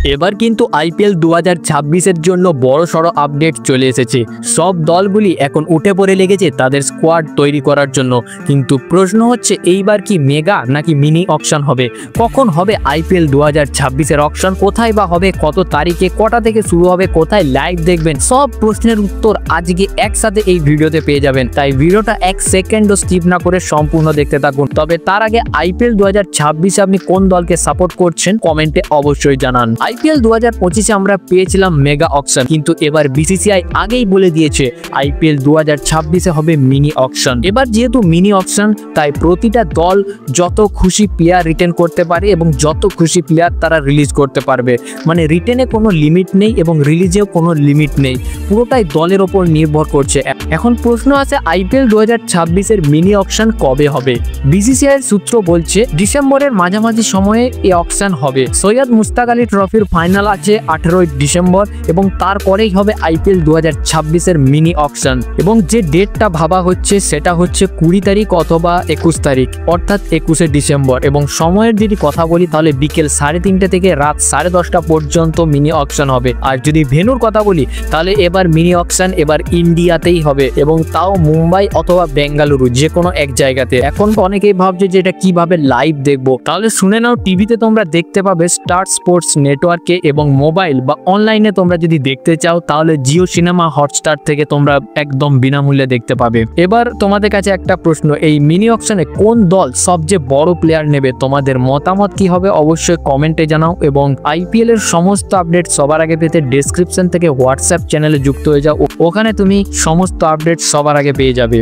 এবার কিন্তু আইপিএল 2026-এর জন্য বড়সড় আপডেট চলে এসেছে। সব দলগুলি এখন উঠে পড়ে লেগেছে তাদের স্কোয়াড তৈরি করার জন্য। কিন্তু প্রশ্ন হচ্ছে এইবার কি মেগা নাকি মিনি অকশন হবে? কখন হবে আইপিএল 2026-এর অকশন? কোথায় বা হবে? কত তারিখে? কটা থেকে শুরু হবে? কোথায় লাইভ দেখবেন? সব প্রশ্নের উত্তর আজকে একসাথে এই ভিডিওতে পেয়ে যাবেন। তাই ভিডিওটা 1 সেকেন্ডও স্কিপ না করে সম্পূর্ণ দেখতে থাকুন। তবে তার আগে আইপিএল 2026-এ আপনি কোন দলকে সাপোর্ট করছেন কমেন্টে অবশ্যই জানান। আইপিএল 2025-এ আমরা পেয়েছিলাম মেগা অকশন, কিন্তু এবার বিসিসিআই আগেই বলে দিয়েছে আইপিএল 2026-এ হবে মিনি অকশন। এবার যেহেতু মিনি অকশন, তাই প্রতিটা দল যত খুশি প্লেয়ার রিটেন করতে পারে এবং যত খুশি প্লেয়ার তারা রিলিজ করতে পারবে। মানে রিটেনে কোনো লিমিট নেই এবং রিলিজেও কোনো লিমিট নেই, পুরোটাই দলের ওপর নির্ভর করছে। এখন প্রশ্ন আছে আইপিএল 2026-এর মিনি অকশন কবে হবে? বিসিসিআইয়ের সূত্র বলছে ডিসেম্বরের মাঝামাঝি সময়ে এই অকশন হবে। সৈয়দ মুস্তাক আলী ট্রফির ফাইনাল আছে 18ই ডিসেম্বর এবং তারপরেই হবে আইপিএল 2026-এর মিনি অকশন। এবং যে ডেটটা ভাবা হচ্ছে সেটা হচ্ছে 20 তারিখ অথবা 21 তারিখ, অর্থাৎ 21শে ডিসেম্বর। এবং সময়ের যদি কথা বলি তাহলে বিকেল 3:30 থেকে রাত 10:30 পর্যন্ত মিনি অকশন হবে। আর যদি ভেন্যুর কথা বলি তাহলে এবার মিনি অকশন এবার ইন্ডিয়াতেই হবে, এবং তাও মুম্বাই অথবা বেঙ্গালুরু, যে কোনো এক জায়গাতে। এখন তো অনেকেই ভাবছে যে এটা কিভাবে লাইভ দেখবো, তাহলে শুনে নাও টিভিতে তোমরা দেখতে পাবে স্টার স্পোর্টস নেটওয়ার্কে, এবং মোবাইল বা অনলাইনে তোমরা যদি দেখতে চাও তাহলে জিও সিনেমা হটস্টার থেকে তোমরা একদম বিনামূল্যে দেখতে পাবে। এবার তোমাদের কাছে একটা প্রশ্ন, এই মিনি অকশনে কোন দল সবচেয়ে বড় প্লেয়ার নেবে? তোমাদের মতামত কি হবে অবশ্যই কমেন্টে জানাও। এবং আইপিএল এর সমস্ত আপডেট সবার আগে পেতে ডেসক্রিপশন থেকে হোয়াটসঅ্যাপ চ্যানেলে যুক্ত হয়ে যাও, ওখানে তুমি সমস্ত আপডেট সবার আগে পেয়ে যাবে।